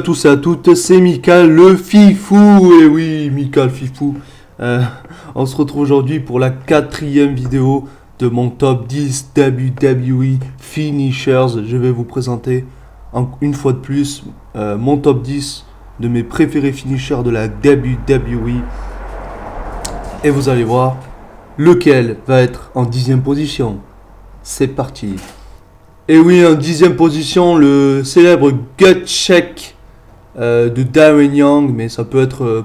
À tous et à toutes, c'est Mika le Fifou. Et oui, Mika le Fifou. On se retrouve aujourd'hui pour la 4e vidéo de mon top 10 WWE Finishers. Je vais vous présenter une fois de plus mon top 10 de mes préférés finishers de la WWE. Et vous allez voir lequel va être en 10e position. C'est parti. Et oui, en 10e position, le célèbre gut check de Darren Young, mais ça peut être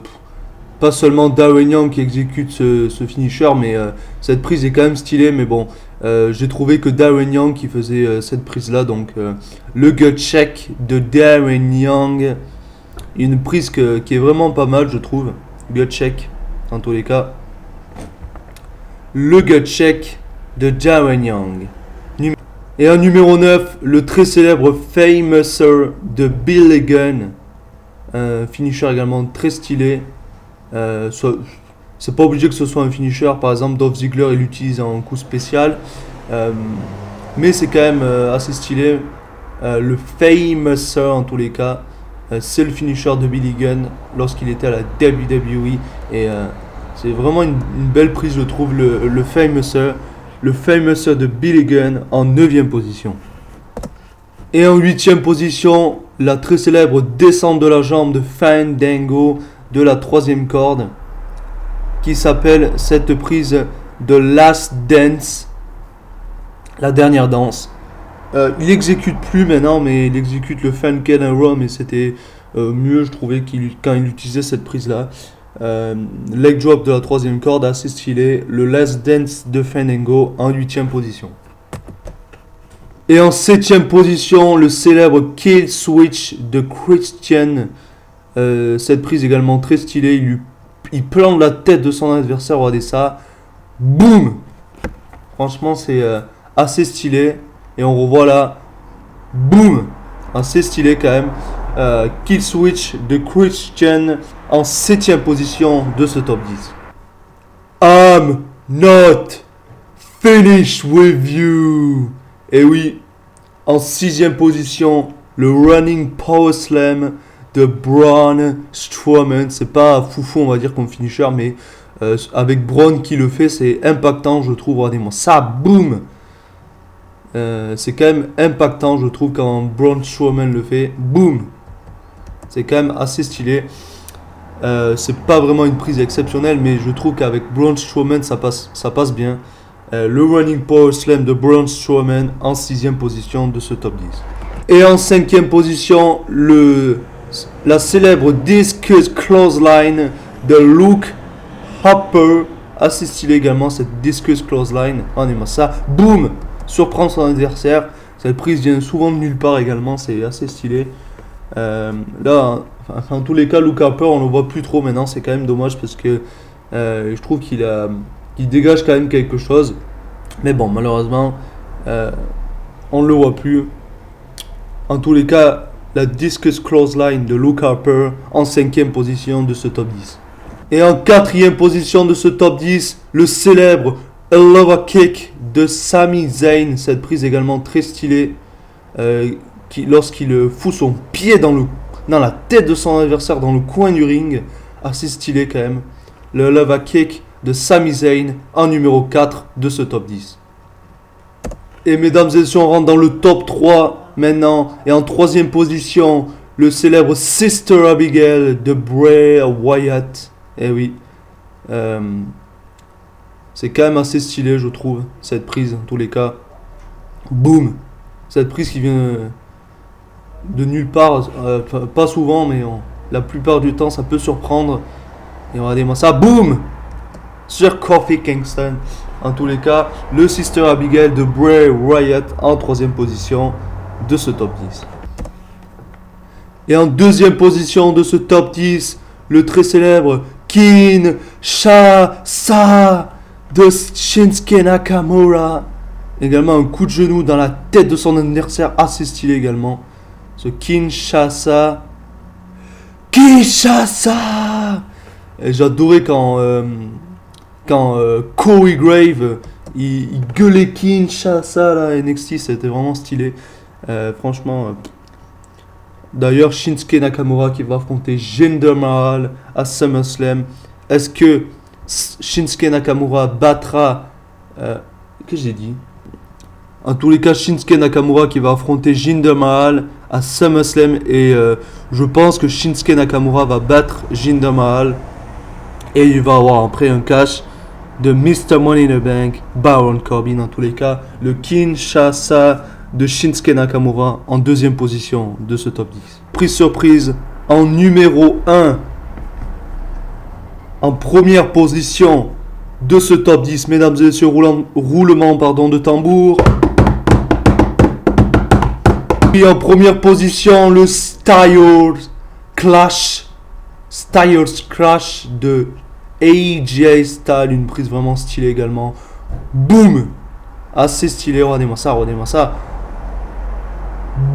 pas seulement Darren Young qui exécute ce finisher, mais cette prise est quand même stylée. Mais bon, j'ai trouvé que Darren Young qui faisait cette prise là, donc le gut check de Darren Young, une prise qui est vraiment pas mal, je trouve. Gut check, en tous les cas. Le gut check de Darren Young. Et en numéro 9, le très célèbre Famouser de Billy Gunn. Finisher également très stylé. C'est pas obligé que ce soit un finisher. Par exemple, Dolph Ziggler il l'utilise en coup spécial. Mais c'est quand même assez stylé. Le Famouser en tous les cas. C'est le finisher de Billy Gunn lorsqu'il était à la WWE. Et c'est vraiment une belle prise, je trouve, le Famouser. Le Famouser de Billy Gunn en 9e position. Et en 8e position, la très célèbre descente de la jambe de Fandango de la 3e corde, qui s'appelle cette prise de Last Dance, la dernière danse. Il exécute plus maintenant, mais il exécute le Funkin' Raw, mais c'était mieux, je trouvais, quand il utilisait cette prise-là. Leg drop de la 3e corde, assez stylé. Le Last Dance de Fandango en 8e position. Et en 7e position, le célèbre Kill Switch de Christian. Cette prise également très stylée. Il plante la tête de son adversaire, regardez ça. Boum! Franchement, c'est assez stylé. Et on revoit là. Boum! Assez stylé quand même. Kill Switch de Christian en 7e position de ce top 10. I'm not finished with you. Et oui, en 6e position, le Running Power Slam de Braun Strowman. C'est pas foufou, on va dire, comme finisher, mais avec Braun qui le fait, c'est impactant, je trouve. Regardez-moi ça, boum! C'est quand même impactant, je trouve, quand Braun Strowman le fait. Boum! C'est quand même assez stylé. C'est pas vraiment une prise exceptionnelle, mais je trouve qu'avec Braun Strowman, ça passe bien. Le Running Power Slam de Braun Strowman en 6e position de ce top 10. Et en 5e position, la célèbre Discus Clothesline de Luke Harper. Assez stylé également cette Discus Clothesline. On aime ça. Boum! Surprendre son adversaire. Cette prise vient souvent de nulle part également. C'est assez stylé. Là, en tous les cas, Luke Harper, on le voit plus trop maintenant. C'est quand même dommage parce que je trouve qu'il dégage quand même quelque chose. Mais bon, malheureusement, on ne le voit plus. En tous les cas, la Discus Clothesline de Luke Harper en 5e position de ce top 10. Et en 4e position de ce top 10, le célèbre Aloha Kick de Sami Zayn. Cette prise également très stylée. Lorsqu'il fout son pied dans la tête de son adversaire dans le coin du ring. Assez stylé quand même. Le Aloha Kick de Sami Zayn en numéro 4 de ce top 10. Et mesdames et messieurs, on rentre dans le top 3 maintenant. Et en 3e position, le célèbre Sister Abigail de Bray Wyatt. Eh oui. C'est quand même assez stylé, je trouve, cette prise, en tous les cas. Boum! Cette prise qui vient de nulle part, pas souvent, mais la plupart du temps, ça peut surprendre. Et regardez-moi ça, boum! Sur Kofi Kingston. En tous les cas, le Sister Abigail de Bray Wyatt en 3e position de ce top 10. Et en 2e position de ce top 10, le très célèbre Kinshasa de Shinsuke Nakamura. Également un coup de genou dans la tête de son adversaire, assez stylé également. Ce Kinshasa. Et j'adorais quand Corey Grave il gueulait Kinshasa là, NXT, c'était vraiment stylé. Franchement, d'ailleurs Shinsuke Nakamura qui va affronter Jinder Mahal à SummerSlam. Est-ce que Shinsuke Nakamura battra... qu'est-ce que j'ai dit? En tous les cas, Shinsuke Nakamura qui va affronter Jinder Mahal à SummerSlam. Et je pense que Shinsuke Nakamura va battre Jinder Mahal. Et il va avoir après un cash de Mr. Money in the Bank, Baron Corbin. En tous les cas, le Kinshasa de Shinsuke Nakamura en deuxième position de ce top 10. Prise surprise, en numéro 1, en première position de ce top 10, mesdames et messieurs, roulement de tambour. Et en première position, le Styles Clash de AJ Styles, une prise vraiment stylée également. Boum, assez stylé, regardez-moi ça.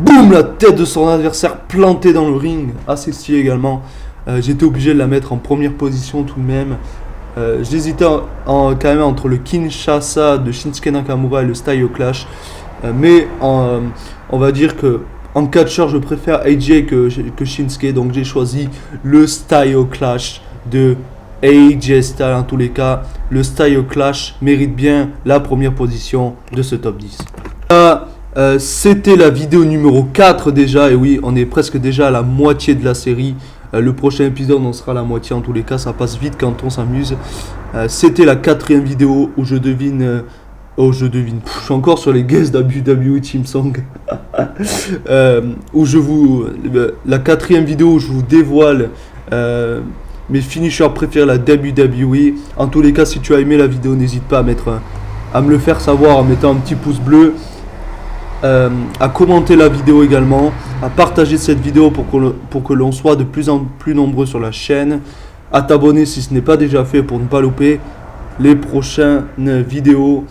Boum, la tête de son adversaire plantée dans le ring, assez stylé également. J'étais obligé de la mettre en première position tout de même. J'hésitais quand même entre le Kinshasa de Shinsuke Nakamura et le Style Clash. Mais on va dire que en catcheur, je préfère AJ que Shinsuke. Donc j'ai choisi le Style Clash de AJ Styles. En tous les cas, le Style Clash mérite bien la première position de ce top 10. C'était la vidéo numéro 4 déjà. Et oui, on est presque déjà à la moitié de la série. Le prochain épisode on sera à la moitié. En tous les cas, ça passe vite quand on s'amuse. C'était la 4e vidéo où je devine. Je suis encore sur les guests WWE Team Song. La 4e vidéo où je vous dévoile mes finishers préférés la WWE. En tous les cas, si tu as aimé la vidéo, n'hésite pas à me le faire savoir en mettant un petit pouce bleu. À commenter la vidéo également, à partager cette vidéo pour que l'on soit de plus en plus nombreux sur la chaîne, à t'abonner si ce n'est pas déjà fait pour ne pas louper les prochaines vidéos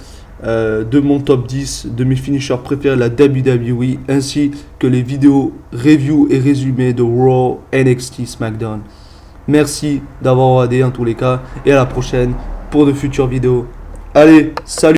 de mon top 10 de mes finishers préférés la WWE, ainsi que les vidéos review et résumés de Raw, NXT, SmackDown. Merci d'avoir regardé en tous les cas et à la prochaine pour de futures vidéos. Allez, salut!